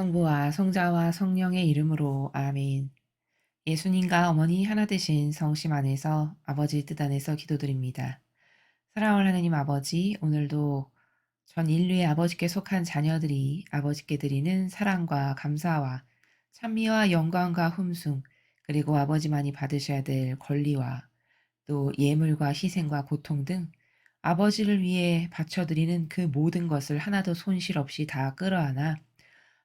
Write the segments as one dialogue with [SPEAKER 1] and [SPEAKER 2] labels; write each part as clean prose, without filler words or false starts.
[SPEAKER 1] 성부와 성자와 성령의 이름으로 아멘. 예수님과 어머니 하나 되신 성심 안에서 아버지 뜻 안에서 기도드립니다. 사랑하는 하나님 아버지, 오늘도 전 인류의 아버지께 속한 자녀들이 아버지께 드리는 사랑과 감사와 찬미와 영광과 hum숭, 그리고 아버지만이 받으셔야 될 권리와 또 예물과 희생과 고통 등 아버지를 위해 바쳐드리는 그 모든 것을 하나도 손실 없이 다 끌어안아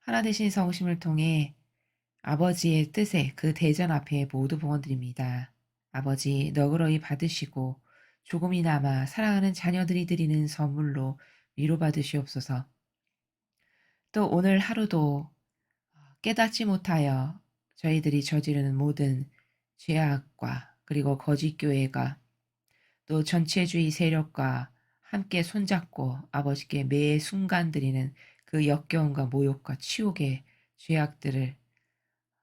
[SPEAKER 1] 하나 되신 성심을 통해 아버지의 뜻에 그 대전 앞에 모두 봉헌드립니다. 아버지 너그러이 받으시고 조금이나마 사랑하는 자녀들이 드리는 선물로 위로받으시옵소서. 또 오늘 하루도 깨닫지 못하여 저희들이 저지르는 모든 죄악과 그리고 거짓 교회가 또 전체주의 세력과 함께 손잡고 아버지께 매 순간 드리는 그 역겨움과 모욕과 치욕의 죄악들을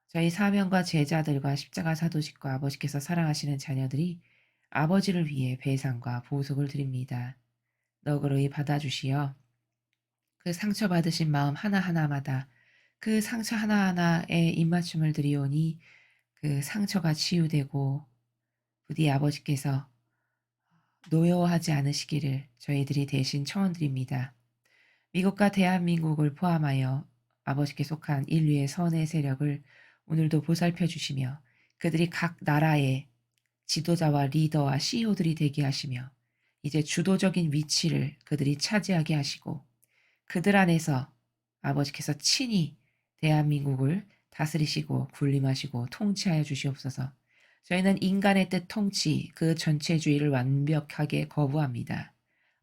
[SPEAKER 1] 저희 사명과 제자들과 십자가 사도직과 아버지께서 사랑하시는 자녀들이 아버지를 위해 배상과 보속을 드립니다. 너그러이 받아주시어 그 상처받으신 마음 하나하나마다 그 상처 하나하나에 입맞춤을 드리오니 그 상처가 치유되고 부디 아버지께서 노여워하지 않으시기를 저희들이 대신 청원드립니다. 미국과 대한민국을 포함하여 아버지께 속한 인류의 선의 세력을 오늘도 보살펴 주시며 그들이 각 나라의 지도자와 리더와 CEO들이 되게 하시며 이제 주도적인 위치를 그들이 차지하게 하시고 그들 안에서 아버지께서 친히 대한민국을 다스리시고 군림하시고 통치하여 주시옵소서. 저희는 인간의 뜻 통치 그 전체주의를 완벽하게 거부합니다.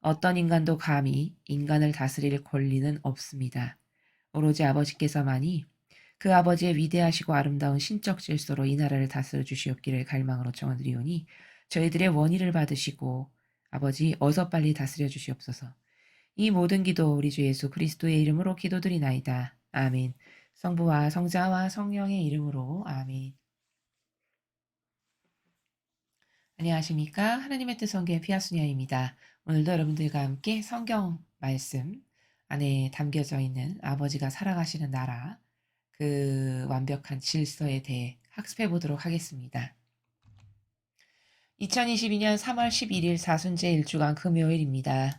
[SPEAKER 1] 어떤 인간도 감히 인간을 다스릴 권리는 없습니다. 오로지 아버지께서만이 그 아버지의 위대하시고 아름다운 신적 질서로 이 나라를 다스려 주시옵기를 갈망으로 청원드리오니 저희들의 원의를 받으시고 아버지 어서 빨리 다스려 주시옵소서. 이 모든 기도 우리 주 예수 그리스도의 이름으로 기도드리나이다. 아멘. 성부와 성자와 성령의 이름으로 아멘. 안녕하십니까? 하나님의 뜻 성교의 피아수녀입니다. 오늘도 여러분들과 함께 성경 말씀 안에 담겨져 있는 아버지가 살아가시는 나라 그 완벽한 질서에 대해 학습해 보도록 하겠습니다. 2022년 3월 11일 사순제 1주간 금요일입니다.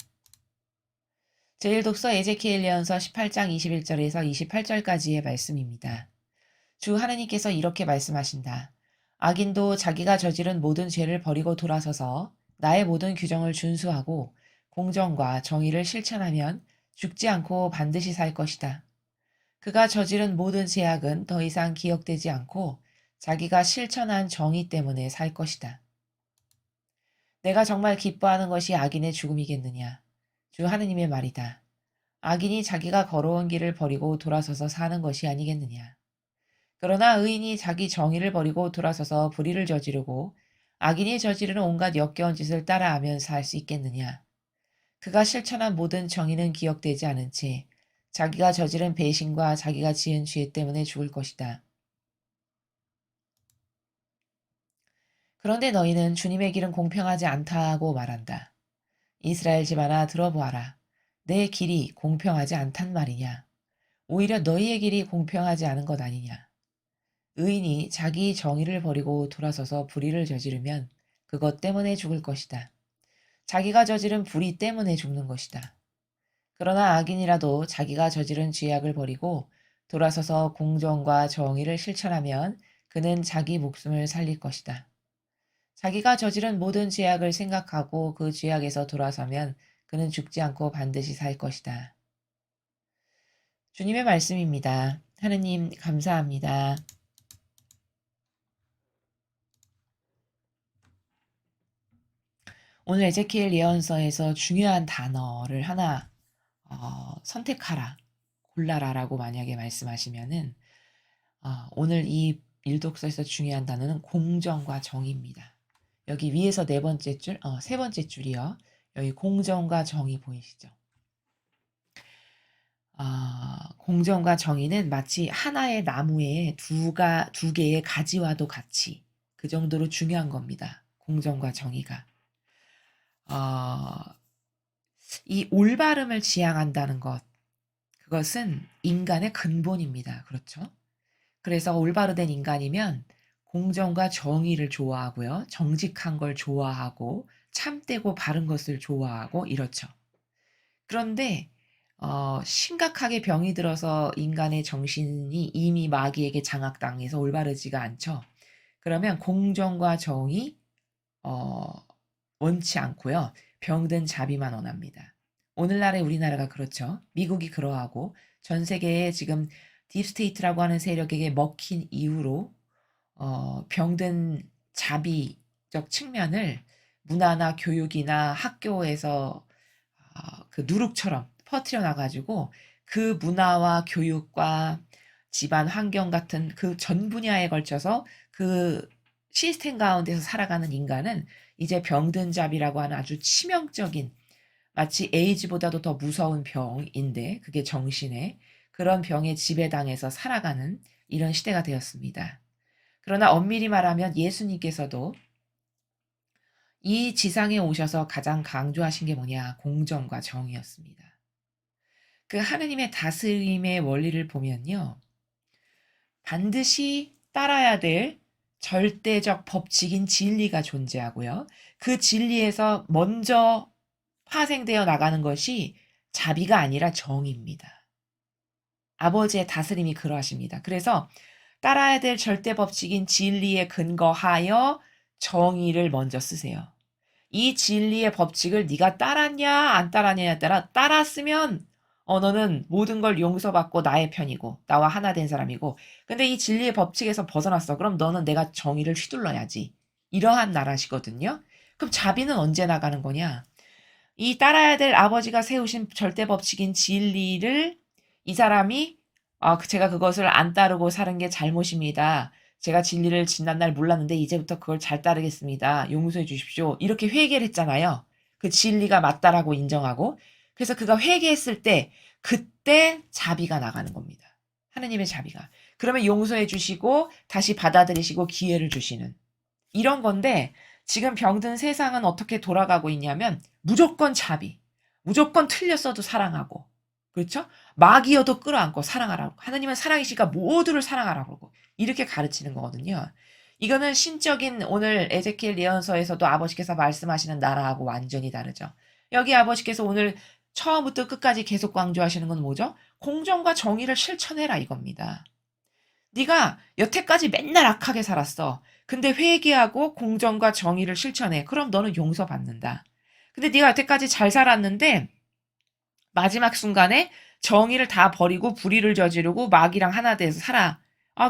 [SPEAKER 1] 제1독서 에제키엘 예언서 18장 21절에서 28절까지의 말씀입니다. 주 하나님께서 이렇게 말씀하신다. 악인도 자기가 저지른 모든 죄를 버리고 돌아서서 나의 모든 규정을 준수하고 공정과 정의를 실천하면 죽지 않고 반드시 살 것이다. 그가 저지른 모든 죄악은 더 이상 기억되지 않고 자기가 실천한 정의 때문에 살 것이다. 내가 정말 기뻐하는 것이 악인의 죽음이겠느냐. 주 하느님의 말이다. 악인이 자기가 걸어온 길을 버리고 돌아서서 사는 것이 아니겠느냐. 그러나 의인이 자기 정의를 버리고 돌아서서 불의를 저지르고 악인이 저지르는 온갖 역겨운 짓을 따라하면서 살 수 있겠느냐. 그가 실천한 모든 정의는 기억되지 않은 채 자기가 저지른 배신과 자기가 지은 죄 때문에 죽을 것이다. 그런데 너희는 주님의 길은 공평하지 않다고 말한다. 이스라엘 집안아 들어보아라. 내 길이 공평하지 않단 말이냐. 오히려 너희의 길이 공평하지 않은 것 아니냐. 의인이 자기 정의를 버리고 돌아서서 불의를 저지르면 그것 때문에 죽을 것이다. 자기가 저지른 불의 때문에 죽는 것이다. 그러나 악인이라도 자기가 저지른 죄악을 버리고 돌아서서 공정과 정의를 실천하면 그는 자기 목숨을 살릴 것이다. 자기가 저지른 모든 죄악을 생각하고 그 죄악에서 돌아서면 그는 죽지 않고 반드시 살 것이다. 주님의 말씀입니다. 하느님 감사합니다. 오늘 에제키엘 예언서에서 중요한 단어를 하나 선택하라, 골라라라고 만약에 말씀하시면은 오늘 이 일독서에서 중요한 단어는 공정과 정의입니다. 여기 위에서 네 번째 줄, 세 번째 줄이요. 여기 공정과 정의 보이시죠? 공정과 정의는 마치 하나의 나무에 두 개의 가지와도 같이 그 정도로 중요한 겁니다. 공정과 정의가. 이 올바름을 지향한다는 것, 그것은 인간의 근본입니다. 그렇죠? 그래서 올바로 된 인간이면 공정과 정의를 좋아하고요. 정직한 걸 좋아하고 참되고 바른 것을 좋아하고 이렇죠. 그런데 심각하게 병이 들어서 인간의 정신이 이미 마귀에게 장악당해서 올바르지가 않죠. 그러면 공정과 정의 어 원치 않고요. 병든 자비만 원합니다. 오늘날의 우리나라가 그렇죠. 미국이 그러하고 전 세계에 지금 딥스테이트라고 하는 세력에게 먹힌 이후로 병든 자비적 측면을 문화나 교육이나 학교에서 그 누룩처럼 퍼뜨려 놔 가지고 그 문화와 교육과 집안 환경 같은 그 전 분야에 걸쳐서 그 시스템 가운데서 살아가는 인간은 이제 병든 자비라고 하는 아주 치명적인, 마치 에이즈보다도 더 무서운 병인데, 그게 정신의 그런 병에 지배당해서 살아가는 이런 시대가 되었습니다. 그러나 엄밀히 말하면 예수님께서도 이 지상에 오셔서 가장 강조하신 게 뭐냐? 공정과 정의였습니다. 그 하느님의 다스림의 원리를 보면요. 반드시 따라야 될 절대적 법칙인 진리가 존재하고요. 그 진리에서 먼저 파생되어 나가는 것이 자비가 아니라 정의입니다. 아버지의 다스림이 그러하십니다. 그래서 따라야 될 절대 법칙인 진리에 근거하여 정의를 먼저 쓰세요. 이 진리의 법칙을 네가 따랐냐 안 따랐냐에 따라, 따랐으면 너는 모든 걸 용서받고 나의 편이고 나와 하나 된 사람이고, 근데 이 진리의 법칙에서 벗어났어. 그럼 너는 내가 정의를 휘둘러야지. 이러한 나라시거든요. 그럼 자비는 언제 나가는 거냐? 이 따라야 될 아버지가 세우신 절대 법칙인 진리를 이 사람이 제가 그것을 안 따르고 사는 게 잘못입니다. 제가 진리를 지난날 몰랐는데 이제부터 그걸 잘 따르겠습니다. 용서해 주십시오. 이렇게 회개를 했잖아요. 그 진리가 맞다라고 인정하고. 그래서 그가 회개했을 때 그때 자비가 나가는 겁니다. 하느님의 자비가. 그러면 용서해 주시고 다시 받아들이시고 기회를 주시는 이런 건데, 지금 병든 세상은 어떻게 돌아가고 있냐면 무조건 자비, 무조건 틀렸어도 사랑하고, 그렇죠? 마귀여도 끌어안고 사랑하라고. 하나님은 사랑이시니까 모두를 하라고 그러고 이렇게 가르치는 거거든요. 이거는 신적인 오늘 에제키엘 예언서에서도 아버지께서 말씀하시는 나라하고 완전히 다르죠. 여기 아버지께서 오늘 처음부터 끝까지 계속 강조하시는 건 뭐죠? 공정과 정의를 실천해라 이겁니다. 네가 여태까지 맨날 악하게 살았어. 근데 회개하고 공정과 정의를 실천해. 그럼 너는 용서받는다. 근데 네가 여태까지 잘 살았는데 마지막 순간에 정의를 다 버리고 불의를 저지르고 마귀랑 하나 돼서 살아.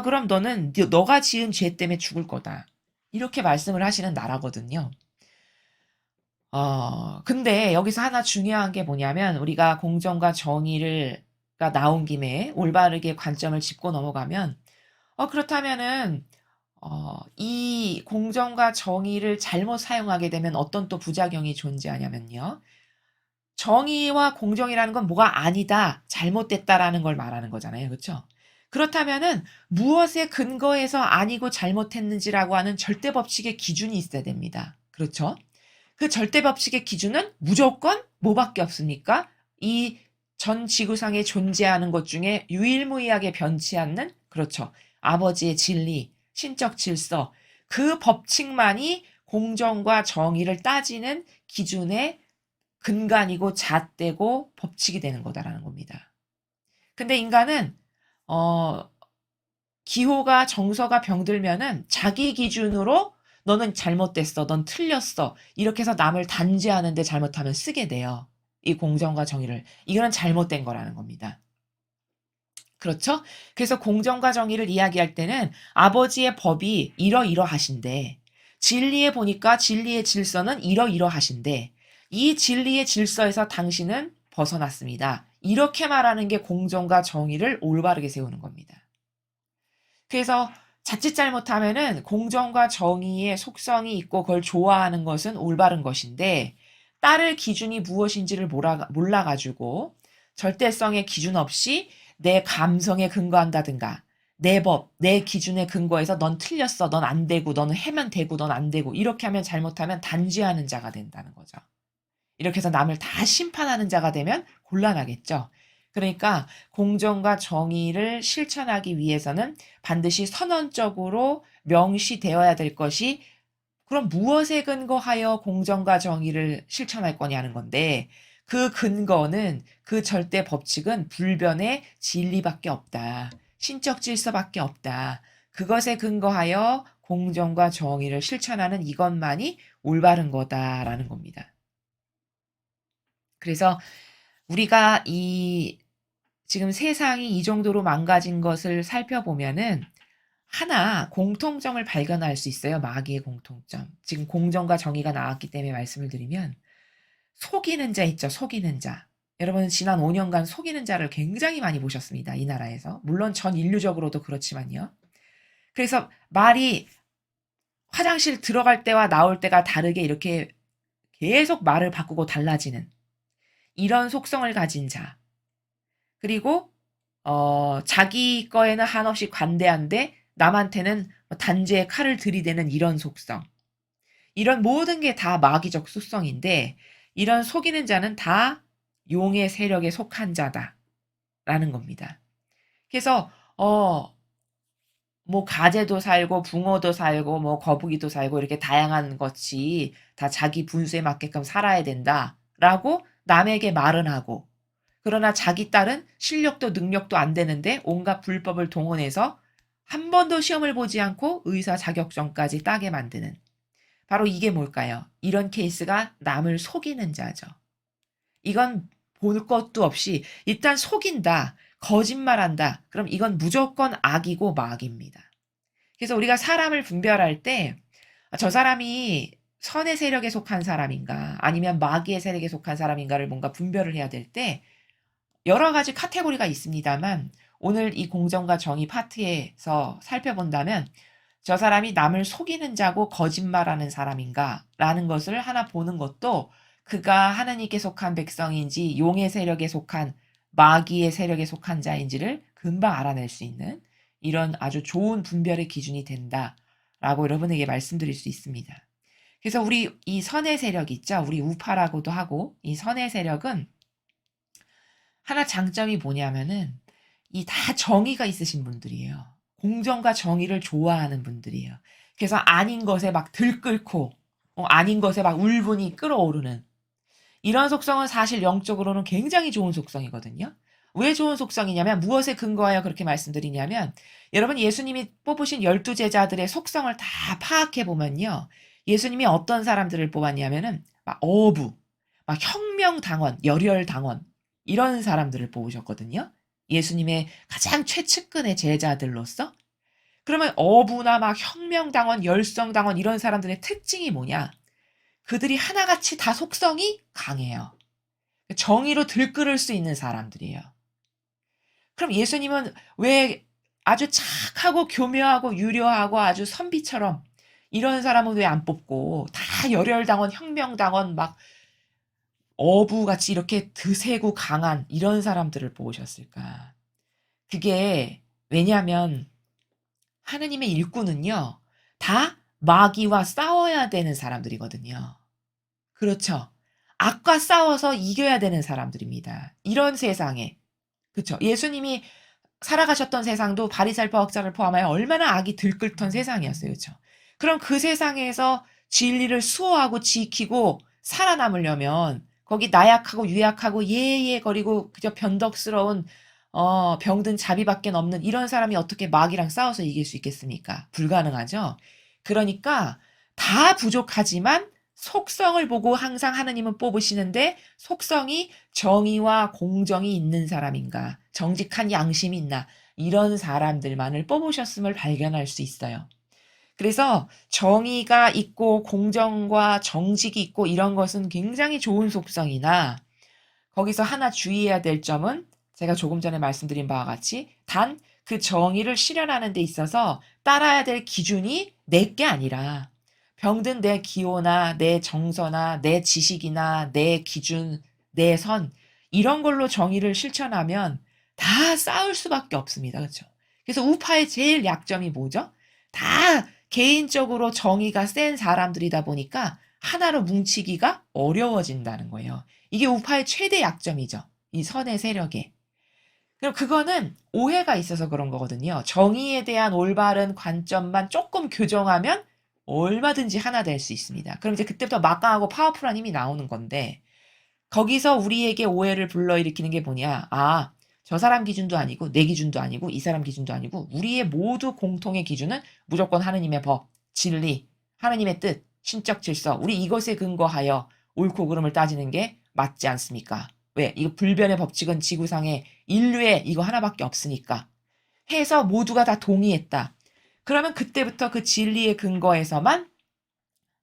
[SPEAKER 1] 그럼 너는 너가 지은 죄 때문에 죽을 거다. 이렇게 말씀을 하시는 나라거든요. 근데 여기서 하나 중요한 게 뭐냐면, 우리가 공정과 정의가 나온 김에 올바르게 관점을 짚고 넘어가면, 그렇다면은 이 공정과 정의를 잘못 사용하게 되면 어떤 또 부작용이 존재하냐면요. 정의와 공정이라는 건 뭐가 아니다, 잘못됐다라는 걸 말하는 거잖아요. 그렇죠? 그렇다면은 무엇에 근거해서 아니고 잘못했는지라고 하는 절대 법칙의 기준이 있어야 됩니다. 그렇죠? 그 절대 법칙의 기준은 무조건 뭐밖에 없습니까? 이 전 지구상에 존재하는 것 중에 유일무이하게 변치 않는, 그렇죠, 아버지의 진리, 신적 질서, 그 법칙만이 공정과 정의를 따지는 기준의 근간이고 잣대고 법칙이 되는 거다라는 겁니다. 근데 인간은 어 기호가 정서가 병들면은 자기 기준으로 너는 잘못됐어, 넌 틀렸어, 이렇게 해서 남을 단죄하는데 잘못하면 쓰게 돼요. 이 공정과 정의를. 이거는 잘못된 거라는 겁니다. 그렇죠? 그래서 공정과 정의를 이야기할 때는 아버지의 법이 이러이러하신데, 진리에 보니까 진리의 질서는 이러이러하신데, 이 진리의 질서에서 당신은 벗어났습니다. 이렇게 말하는 게 공정과 정의를 올바르게 세우는 겁니다. 그래서 자칫 잘못하면은 공정과 정의의 속성이 있고 그걸 좋아하는 것은 올바른 것인데, 따를 기준이 무엇인지를 몰라가지고 절대성의 기준 없이 내 감성에 근거한다든가 내 법, 내 기준에 근거해서 넌 틀렸어, 넌 안 되고, 너는 해면 되고, 넌 안 되고, 이렇게 하면 잘못하면 단죄하는 자가 된다는 거죠. 이렇게 해서 남을 다 심판하는 자가 되면 곤란하겠죠. 그러니까 공정과 정의를 실천하기 위해서는 반드시 선언적으로 명시되어야 될 것이 그럼 무엇에 근거하여 공정과 정의를 실천할 거냐는 건데 그 근거는 그 절대 법칙은 불변의 진리밖에 없다. 신적 질서밖에 없다. 그것에 근거하여 공정과 정의를 실천하는 이것만이 올바른 거다라는 겁니다. 그래서 우리가 이 지금 세상이 이 정도로 망가진 것을 살펴보면은 하나 공통점을 발견할 수 있어요. 마귀의 공통점. 지금 공정과 정의가 나왔기 때문에 말씀을 드리면 속이는 자 있죠. 속이는 자. 여러분 지난 5년간 속이는 자를 굉장히 많이 보셨습니다. 이 나라에서. 물론 전 인류적으로도 그렇지만요. 그래서 말이 화장실 들어갈 때와 나올 때가 다르게 이렇게 계속 말을 바꾸고 달라지는 이런 속성을 가진 자. 그리고 자기 거에는 한없이 관대한데 남한테는 단죄의 칼을 들이대는 이런 속성. 이런 모든 게 다 마귀적 속성인데 이런 속이는 자는 다 용의 세력에 속한 자다라는 겁니다. 그래서 뭐 가재도 살고 붕어도 살고 뭐 거북이도 살고 이렇게 다양한 것이 다 자기 분수에 맞게끔 살아야 된다라고 남에게 말은 하고 그러나 자기 딸은 실력도 능력도 안 되는데 온갖 불법을 동원해서 한 번도 시험을 보지 않고 의사 자격증까지 따게 만드는 바로 이게 뭘까요? 이런 케이스가 남을 속이는 자죠. 이건 볼 것도 없이 일단 속인다, 거짓말한다. 그럼 이건 무조건 악이고 마귀입니다. 그래서 우리가 사람을 분별할 때 저 사람이 선의 세력에 속한 사람인가 아니면 마귀의 세력에 속한 사람인가를 뭔가 분별을 해야 될 때 여러 가지 카테고리가 있습니다만 오늘 이 공정과 정의 파트에서 살펴본다면 저 사람이 남을 속이는 자고 거짓말하는 사람인가 라는 것을 하나 보는 것도 그가 하느님께 속한 백성인지 용의 세력에 속한 마귀의 세력에 속한 자인지를 금방 알아낼 수 있는 이런 아주 좋은 분별의 기준이 된다라고 여러분에게 말씀드릴 수 있습니다. 그래서 우리 이 선의 세력 있죠. 우리 우파라고도 하고 이 선의 세력은 하나 장점이 뭐냐면은 이 다 정의가 있으신 분들이에요. 공정과 정의를 좋아하는 분들이에요. 그래서 아닌 것에 막 들끓고 아닌 것에 막 울분이 끓어오르는 이런 속성은 사실 영적으로는 굉장히 좋은 속성이거든요. 왜 좋은 속성이냐면 무엇에 근거하여 그렇게 말씀드리냐면 여러분 예수님이 뽑으신 12 제자들의 속성을 다 파악해 보면요. 예수님이 어떤 사람들을 뽑았냐면은 막 어부, 막 혁명당원, 열혈당원 이런 사람들을 뽑으셨거든요. 예수님의 가장 최측근의 제자들로서. 그러면 어부나 막 혁명당원, 열성당원 이런 사람들의 특징이 뭐냐? 그들이 하나같이 다 속성이 강해요. 정의로 들끓을 수 있는 사람들이에요. 그럼 예수님은 왜 아주 착하고 교묘하고 유려하고 아주 선비처럼 이런 사람은 왜 안 뽑고 다 열혈당원, 혁명당원 막 어부같이 이렇게 드세고 강한 이런 사람들을 뽑으셨을까? 그게 왜냐하면 하느님의 일꾼은요. 다 마귀와 싸워야 되는 사람들이거든요. 그렇죠. 악과 싸워서 이겨야 되는 사람들입니다. 이런 세상에. 그쵸. 예수님이 살아가셨던 세상도 바리새파 학자를 포함하여 얼마나 악이 들끓던 세상이었어요. 그쵸. 그럼 그 세상에서 진리를 수호하고 지키고 살아남으려면 거기 나약하고 유약하고 예예거리고 그저 변덕스러운 병든 자비밖에 없는 이런 사람이 어떻게 마귀랑 싸워서 이길 수 있겠습니까? 불가능하죠. 그러니까 다 부족하지만 속성을 보고 항상 하느님은 뽑으시는데 속성이 정의와 공정이 있는 사람인가, 정직한 양심이 있나 이런 사람들만을 뽑으셨음을 발견할 수 있어요. 그래서 정의가 있고 공정과 정직이 있고 이런 것은 굉장히 좋은 속성이나 거기서 하나 주의해야 될 점은 제가 조금 전에 말씀드린 바와 같이 단 그 정의를 실현하는 데 있어서 따라야 될 기준이 내 게 아니라 병든 내 기호나 내 정서나 내 지식이나 내 기준, 내 선 이런 걸로 정의를 실천하면 다 싸울 수밖에 없습니다. 그렇죠? 그래서 우파의 제일 약점이 뭐죠? 다 개인적으로 정의가 센 사람들이다 보니까 하나로 뭉치기가 어려워진다는 거예요. 이게 우파의 최대 약점이죠. 이 선의 세력에. 그럼 그거는 오해가 있어서 그런 거거든요. 정의에 대한 올바른 관점만 조금 교정하면 얼마든지 하나 될 수 있습니다. 그럼 이제 그때부터 막강하고 파워풀한 힘이 나오는 건데 거기서 우리에게 오해를 불러일으키는 게 뭐냐. 아, 저 사람 기준도 아니고 내 기준도 아니고 이 사람 기준도 아니고 우리의 모두 공통의 기준은 무조건 하느님의 법, 진리, 하느님의 뜻, 신적 질서. 우리 이것에 근거하여 옳고 그름을 따지는 게 맞지 않습니까? 왜? 이거 불변의 법칙은 지구상에 인류에 이거 하나밖에 없으니까. 해서 모두가 다 동의했다. 그러면 그때부터 그 진리의 근거에서만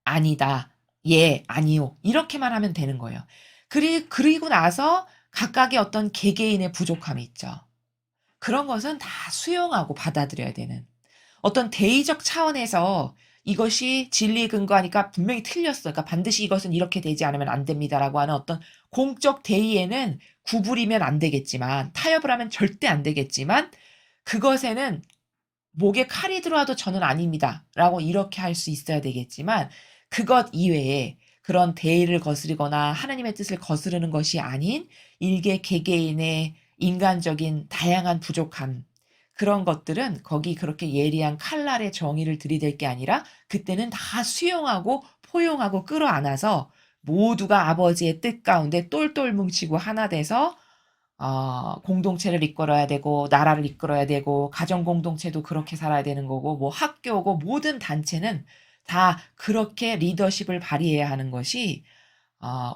[SPEAKER 1] 아니다. 예, 아니요. 이렇게만 하면 되는 거예요. 그리고 나서 각각의 어떤 개개인의 부족함이 있죠. 그런 것은 다 수용하고 받아들여야 되는. 어떤 대의적 차원에서 이것이 진리에 근거하니까 분명히 틀렸어. 그러니까 반드시 이것은 이렇게 되지 않으면 안 됩니다라고 하는 어떤 공적 대의에는 구부리면 안 되겠지만, 타협을 하면 절대 안 되겠지만, 그것에는 목에 칼이 들어와도 저는 아닙니다라고 이렇게 할 수 있어야 되겠지만, 그것 이외에 그런 대의를 거스르거나 하나님의 뜻을 거스르는 것이 아닌 일개 개개인의 인간적인 다양한 부족함, 그런 것들은 거기 그렇게 예리한 칼날의 정의를 들이댈 게 아니라 그때는 다 수용하고 포용하고 끌어안아서 모두가 아버지의 뜻 가운데 똘똘 뭉치고 하나 돼서 공동체를 이끌어야 되고 나라를 이끌어야 되고 가정 공동체도 그렇게 살아야 되는 거고 뭐 학교고 모든 단체는 다 그렇게 리더십을 발휘해야 하는 것이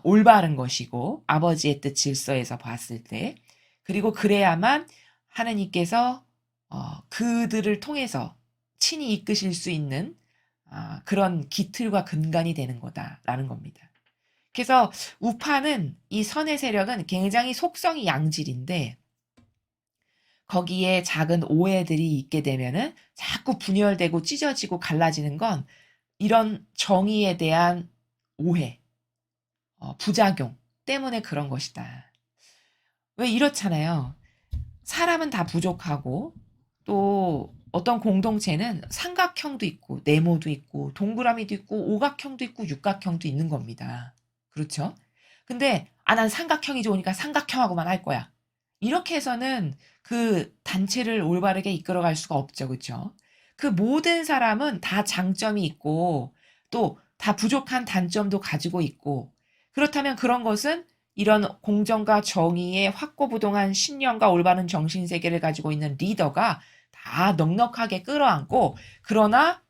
[SPEAKER 1] 올바른 것이고 아버지의 뜻 질서에서 봤을 때 그리고 그래야만 하느님께서 그들을 통해서 친히 이끄실 수 있는 그런 기틀과 근간이 되는 거다라는 겁니다. 그래서 우파는 이 선의 세력은 굉장히 속성이 양질인데 거기에 작은 오해들이 있게 되면은 자꾸 분열되고 찢어지고 갈라지는 건 이런 정의에 대한 오해, 부작용 때문에 그런 것이다. 왜 이렇잖아요. 사람은 다 부족하고 또 어떤 공동체는 삼각형도 있고 네모도 있고 동그라미도 있고 오각형도 있고 육각형도 있는 겁니다. 그렇죠? 근데 난 삼각형이 좋으니까 삼각형하고만 할 거야. 이렇게 해서는 그 단체를 올바르게 이끌어갈 수가 없죠. 그렇죠? 그 모든 사람은 다 장점이 있고 또 다 부족한 단점도 가지고 있고 그렇다면 그런 것은 이런 공정과 정의의 확고부동한 신념과 올바른 정신세계를 가지고 있는 리더가 다 넉넉하게 끌어안고 그러나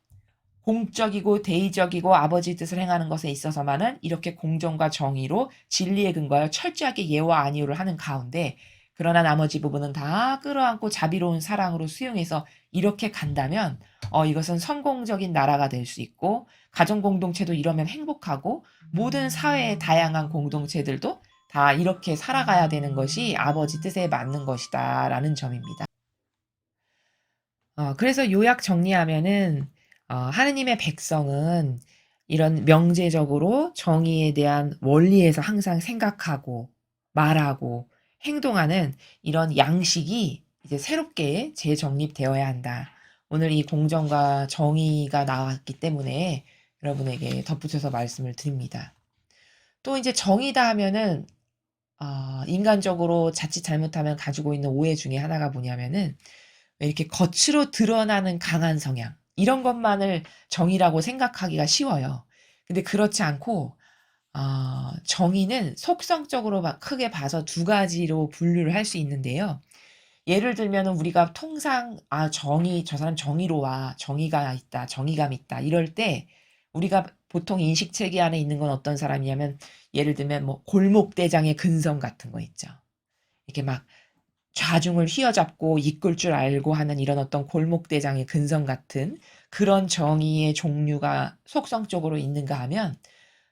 [SPEAKER 1] 공적이고 대의적이고 아버지 뜻을 행하는 것에 있어서만은 이렇게 공정과 정의로 진리에 근거하여 철저하게 예와 아니오를 하는 가운데 그러나 나머지 부분은 다 끌어안고 자비로운 사랑으로 수용해서 이렇게 간다면 이것은 성공적인 나라가 될 수 있고 가정 공동체도 이러면 행복하고 모든 사회의 다양한 공동체들도 다 이렇게 살아가야 되는 것이 아버지 뜻에 맞는 것이다라는 점입니다. 그래서 요약 정리하면은 하느님의 백성은 이런 명제적으로 정의에 대한 원리에서 항상 생각하고 말하고 행동하는 이런 양식이 이제 새롭게 재정립되어야 한다. 오늘 이 공정과 정의가 나왔기 때문에 여러분에게 덧붙여서 말씀을 드립니다. 또 이제 정의다 하면은 인간적으로 자칫 잘못하면 가지고 있는 오해 중에 하나가 뭐냐면은 왜 이렇게 겉으로 드러나는 강한 성향 이런 것만을 정의라고 생각하기가 쉬워요. 근데 그렇지 않고 정의는 속성적으로 막 크게 봐서 두 가지로 분류를 할 수 있는데요. 예를 들면은 우리가 통상 정의 저 사람 정의로워. 정의가 있다. 정의감이 있다. 이럴 때 우리가 보통 인식 체계 안에 있는 건 어떤 사람이냐면 예를 들면 뭐 골목대장의 근성 같은 거 있죠. 이렇게 막 좌중을 휘어잡고 이끌 줄 알고 하는 이런 어떤 골목대장의 근성 같은 그런 정의의 종류가 속성적으로 있는가 하면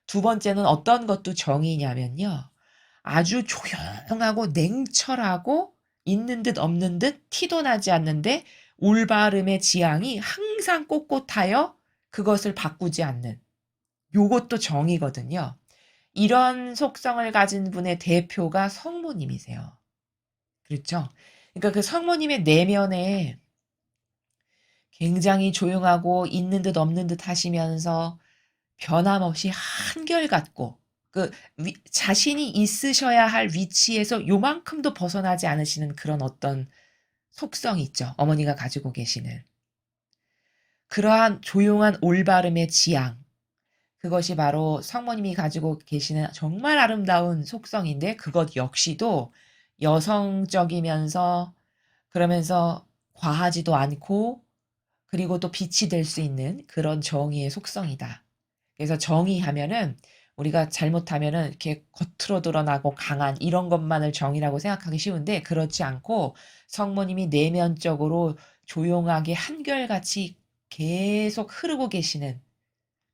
[SPEAKER 1] 두 번째는 어떤 것도 정의냐면요. 아주 조용하고 냉철하고 있는 듯 없는 듯 티도 나지 않는데 올바름의 지향이 항상 꼿꼿하여 그것을 바꾸지 않는 요것도 정의거든요. 이런 속성을 가진 분의 대표가 성모님이세요. 그렇죠? 그러니까 그 성모님의 내면에 굉장히 조용하고 있는 듯 없는 듯 하시면서 변함없이 한결같고 자신이 있으셔야 할 위치에서 요만큼도 벗어나지 않으시는 그런 어떤 속성이 있죠. 어머니가 가지고 계시는. 그러한 조용한 올바름의 지향. 그것이 바로 성모님이 가지고 계시는 정말 아름다운 속성인데 그것 역시도 여성적이면서 그러면서 과하지도 않고 그리고 또 빛이 될 수 있는 그런 정의의 속성이다. 그래서 정의하면은 우리가 잘못하면은 이렇게 겉으로 드러나고 강한 이런 것만을 정의라고 생각하기 쉬운데 그렇지 않고 성모님이 내면적으로 조용하게 한결같이 계속 흐르고 계시는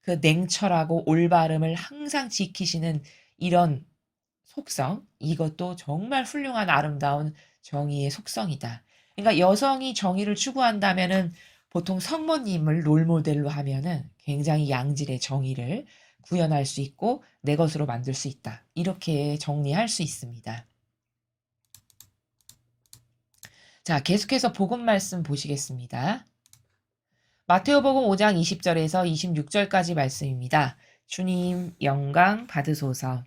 [SPEAKER 1] 그 냉철하고 올바름을 항상 지키시는 이런 속성, 이것도 정말 훌륭한 아름다운 정의의 속성이다. 그러니까 여성이 정의를 추구한다면은 보통 성모님을 롤모델로 하면은 굉장히 양질의 정의를 구현할 수 있고 내 것으로 만들 수 있다. 이렇게 정리할 수 있습니다. 자, 계속해서 복음 말씀 보시겠습니다. 마테오복음 5장 20절에서 26절까지 말씀입니다. 주님 영광 받으소서.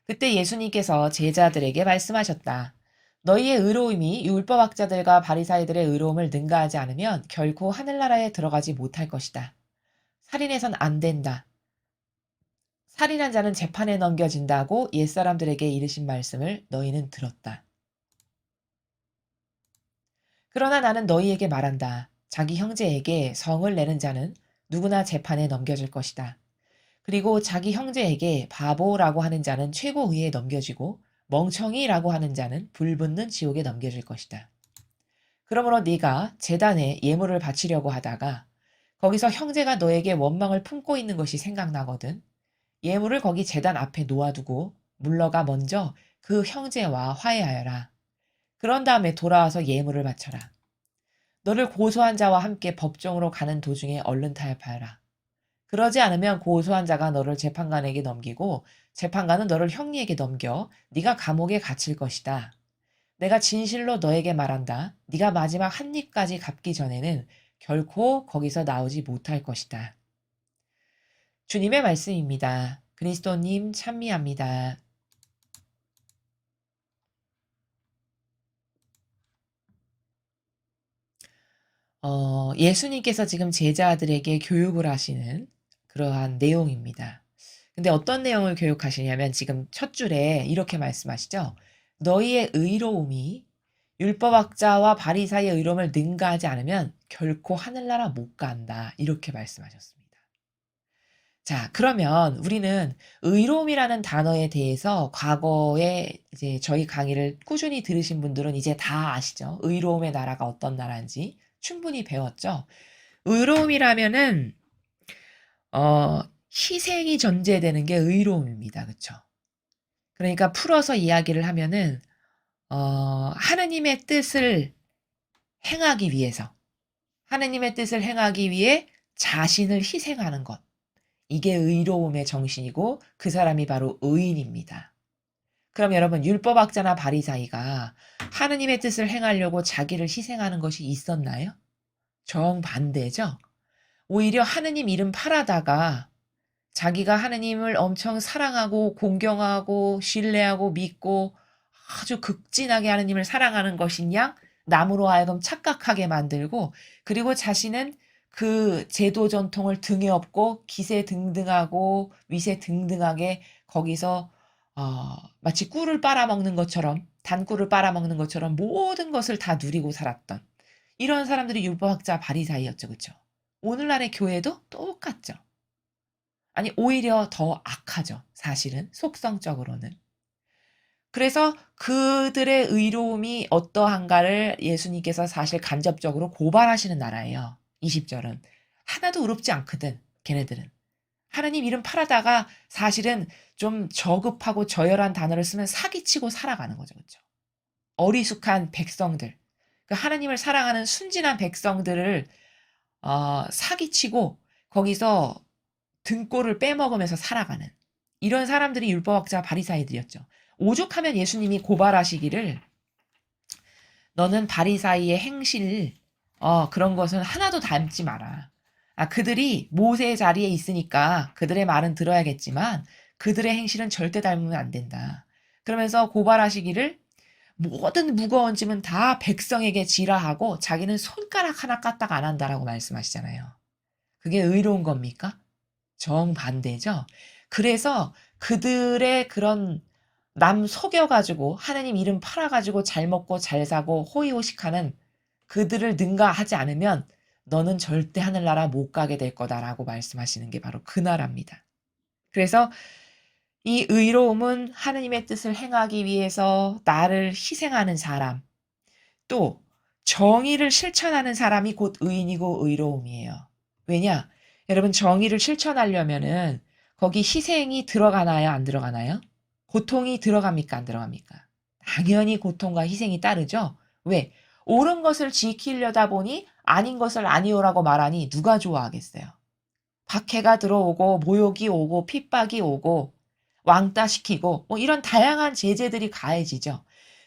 [SPEAKER 1] 그때 예수님께서 제자들에게 말씀하셨다. 너희의 의로움이 율법학자들과 바리사이들의 의로움을 능가하지 않으면 결코 하늘나라에 들어가지 못할 것이다. 살인해선 안 된다. 살인한 자는 재판에 넘겨진다고 옛사람들에게 이르신 말씀을 너희는 들었다. 그러나 나는 너희에게 말한다. 자기 형제에게 성을 내는 자는 누구나 재판에 넘겨질 것이다. 그리고 자기 형제에게 바보라고 하는 자는 최고의에 넘겨지고 멍청이라고 하는 자는 불붙는 지옥에 넘겨질 것이다. 그러므로 네가 제단에 예물을 바치려고 하다가 거기서 형제가 너에게 원망을 품고 있는 것이 생각나거든. 예물을 거기 제단 앞에 놓아두고 물러가 먼저 그 형제와 화해하여라. 그런 다음에 돌아와서 예물을 바쳐라. 너를 고소한 자와 함께 법정으로 가는 도중에 얼른 타협하여라. 그러지 않으면 고소한 자가 너를 재판관에게 넘기고 재판관은 너를 형리에게 넘겨 네가 감옥에 갇힐 것이다. 내가 진실로 너에게 말한다. 네가 마지막 한 입까지 갚기 전에는 결코 거기서 나오지 못할 것이다. 주님의 말씀입니다. 그리스도님 찬미합니다. 예수님께서 지금 제자들에게 교육을 하시는 그러한 내용입니다. 근데 어떤 내용을 교육하시냐면 지금 첫 줄에 이렇게 말씀하시죠. 너희의 의로움이 율법학자와 바리사의 의로움을 능가하지 않으면 결코 하늘나라 못 간다. 이렇게 말씀하셨습니다. 자, 그러면 우리는 의로움이라는 단어에 대해서 과거에 이제 저희 강의를 꾸준히 들으신 분들은 이제 다 아시죠? 의로움의 나라가 어떤 나라인지 충분히 배웠죠? 의로움이라면은 희생이 전제되는 게 의로움입니다. 그쵸? 그러니까 풀어서 이야기를 하면은 하느님의 뜻을 행하기 위해서 하느님의 뜻을 행하기 위해 자신을 희생하는 것. 이게 의로움의 정신이고 그 사람이 바로 의인입니다. 그럼 여러분 율법학자나 바리사이가 하느님의 뜻을 행하려고 자기를 희생하는 것이 있었나요? 정반대죠. 오히려 하느님 이름 팔아다가 자기가 하느님을 엄청 사랑하고 공경하고 신뢰하고 믿고 아주 극진하게 하느님을 사랑하는 것이냐 남으로 하여금 착각하게 만들고 그리고 자신은 그 제도 전통을 등에 업고 기세 등등하고 위세 등등하게 거기서 마치 꿀을 빨아먹는 것처럼 단꿀을 빨아먹는 것처럼 모든 것을 다 누리고 살았던 이런 사람들이 율법학자 바리사이였죠. 그렇죠? 오늘날의 교회도 똑같죠. 아니 오히려 더 악하죠. 사실은 속성적으로는. 그래서 그들의 의로움이 어떠한가를 예수님께서 사실 간접적으로 고발하시는 나라예요. 20절은. 하나도 의롭지 않거든. 걔네들은. 하나님 이름 팔아다가 사실은 좀 저급하고 저열한 단어를 쓰면 사기치고 살아가는 거죠. 그렇죠? 어리숙한 백성들. 그 하나님을 사랑하는 순진한 백성들을 사기치고 거기서 등골을 빼먹으면서 살아가는 이런 사람들이 율법학자 바리사이들이었죠. 오죽하면 예수님이 고발하시기를 너는 바리사이의 행실 그런 것은 하나도 닮지 마라. 그들이 모세의 자리에 있으니까 그들의 말은 들어야겠지만 그들의 행실은 절대 닮으면 안 된다. 그러면서 고발하시기를 모든 무거운 짐은 다 백성에게 지라 하고 자기는 손가락 하나 까딱 안 한다라고 말씀하시잖아요. 그게 의로운 겁니까? 정반대죠. 그래서 그들의 그런 남 속여가지고 하느님 이름 팔아가지고 잘 먹고 잘 사고 호의호식하는 그들을 능가하지 않으면 너는 절대 하늘나라 못 가게 될 거다라고 말씀하시는 게 바로 그 나라입니다. 그래서 이 의로움은 하느님의 뜻을 행하기 위해서 나를 희생하는 사람, 또 정의를 실천하는 사람이 곧 의인이고 의로움이에요. 왜냐? 여러분 정의를 실천하려면은 거기 희생이 들어가나요? 안 들어가나요? 고통이 들어갑니까? 안 들어갑니까? 당연히 고통과 희생이 따르죠. 왜? 옳은 것을 지키려다 보니 아닌 것을 아니오라고 말하니 누가 좋아하겠어요? 박해가 들어오고 모욕이 오고 핍박이 오고 왕따시키고 뭐 이런 다양한 제재들이 가해지죠.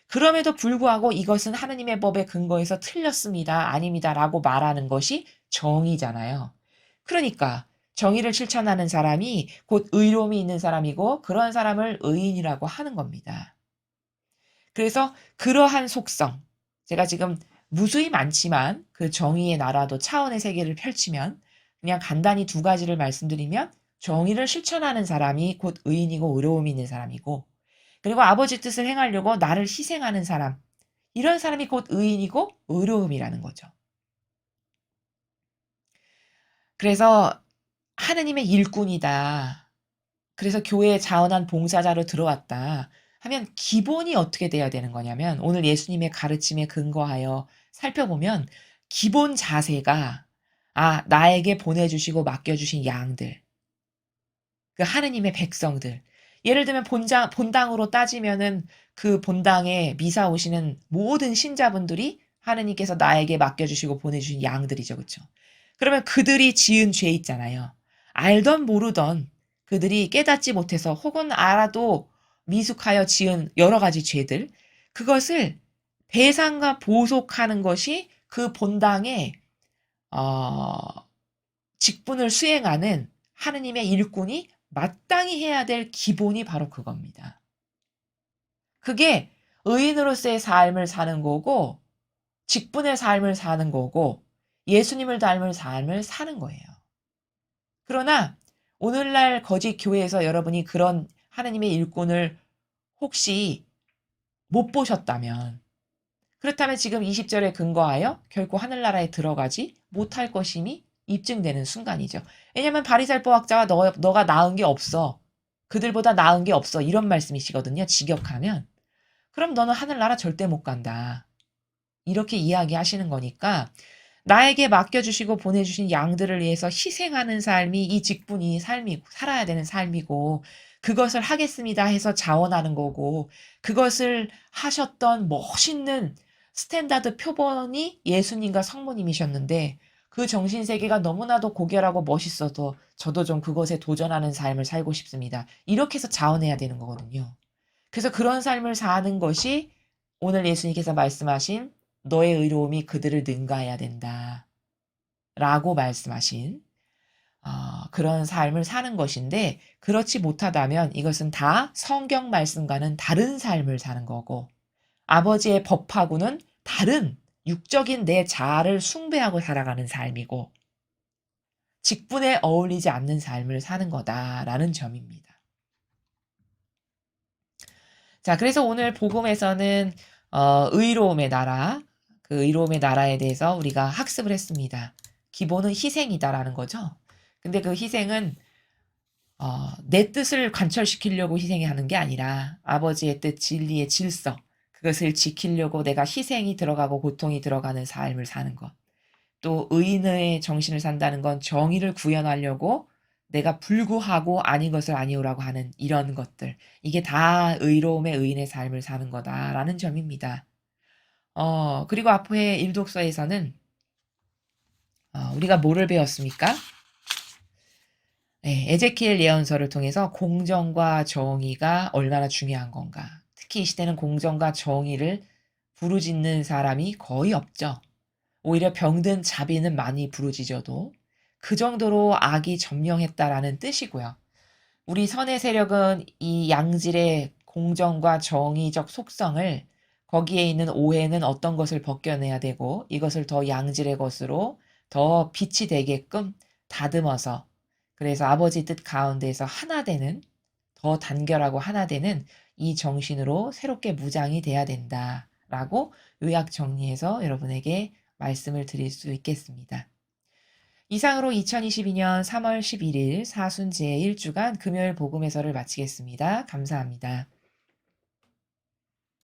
[SPEAKER 1] 그럼에도 불구하고 이것은 하느님의 법에 근거해서 틀렸습니다. 아닙니다라고 말하는 것이 정의잖아요. 그러니까 정의를 실천하는 사람이 곧 의로움이 있는 사람이고 그런 사람을 의인이라고 하는 겁니다. 그래서 그러한 속성, 제가 지금 무수히 많지만 그 정의의 나라도 차원의 세계를 펼치면 그냥 간단히 두 가지를 말씀드리면 정의를 실천하는 사람이 곧 의인이고 의로움이 있는 사람이고 그리고 아버지 뜻을 행하려고 나를 희생하는 사람, 이런 사람이 곧 의인이고 의로움이라는 거죠. 그래서 하느님의 일꾼이다. 그래서 교회에 자원한 봉사자로 들어왔다 하면 기본이 어떻게 돼야 되는 거냐면 오늘 예수님의 가르침에 근거하여 살펴보면 기본 자세가 나에게 보내주시고 맡겨주신 양들, 그 하느님의 백성들. 예를 들면 본당으로 따지면은 그 본당에 미사 오시는 모든 신자분들이 하느님께서 나에게 맡겨주시고 보내주신 양들이죠. 그쵸? 그러면 그들이 지은 죄 있잖아요. 알던 모르던 그들이 깨닫지 못해서 혹은 알아도 미숙하여 지은 여러 가지 죄들, 그것을 배상과 보속하는 것이 그 본당의 어, 직분을 수행하는 하느님의 일꾼이 마땅히 해야 될 기본이 바로 그겁니다. 그게 의인으로서의 삶을 사는 거고 직분의 삶을 사는 거고 예수님을 닮은 삶을 사는 거예요. 그러나 오늘날 거짓 교회에서 여러분이 그런 하느님의 일꾼을 혹시 못 보셨다면 그렇다면 지금 20절에 근거하여 결코 하늘나라에 들어가지 못할 것임이 입증되는 순간이죠. 왜냐하면 바리살포 학자와 너가 나은 게 없어. 그들보다 나은 게 없어. 이런 말씀이시거든요. 직역하면. 그럼 너는 하늘나라 절대 못 간다. 이렇게 이야기하시는 거니까 나에게 맡겨주시고 보내주신 양들을 위해서 희생하는 삶이 이 직분이 삶이고 살아야 되는 삶이고 그것을 하겠습니다 해서 자원하는 거고 그것을 하셨던 멋있는 스탠다드 표본이 예수님과 성모님이셨는데 그 정신세계가 너무나도 고결하고 멋있어도 저도 좀 그것에 도전하는 삶을 살고 싶습니다. 이렇게 해서 자원해야 되는 거거든요. 그래서 그런 삶을 사는 것이 오늘 예수님께서 말씀하신 너의 의로움이 그들을 능가해야 된다. 라고 말씀하신 그런 삶을 사는 것인데 그렇지 못하다면 이것은 다 성경 말씀과는 다른 삶을 사는 거고 아버지의 법하고는 다른 육적인 내 자아를 숭배하고 살아가는 삶이고 직분에 어울리지 않는 삶을 사는 거다라는 점입니다. 자, 그래서 오늘 복음에서는 의로움의 나라, 그 의로움의 나라에 대해서 우리가 학습을 했습니다. 기본은 희생이다라는 거죠. 근데 그 희생은 내 뜻을 관철시키려고 희생하는 게 아니라 아버지의 뜻, 진리의 질서, 그것을 지키려고 내가 희생이 들어가고 고통이 들어가는 삶을 사는 것. 또 의인의 정신을 산다는 건 정의를 구현하려고 내가 불구하고 아닌 것을 아니오라고 하는 이런 것들. 이게 다 의로움의 의인의 삶을 사는 거다라는 점입니다. 그리고 앞에 일독서에서는 우리가 뭐를 배웠습니까? 네, 에제키엘 예언서를 통해서 공정과 정의가 얼마나 중요한 건가. 특히 이 시대는 공정과 정의를 부르짖는 사람이 거의 없죠. 오히려 병든 자비는 많이 부르짖어도 그 정도로 악이 점령했다라는 뜻이고요. 우리 선의 세력은 이 양질의 공정과 정의적 속성을 거기에 있는 오해는 어떤 것을 벗겨내야 되고 이것을 더 양질의 것으로 더 빛이 되게끔 다듬어서 그래서 아버지 뜻 가운데에서 하나 되는 더 단결하고 하나 되는 이 정신으로 새롭게 무장이 돼야 된다라고 요약 정리해서 여러분에게 말씀을 드릴 수 있겠습니다. 이상으로 2022년 3월 11일 사순 제1주간 금요일 복음 해설을 마치겠습니다. 감사합니다.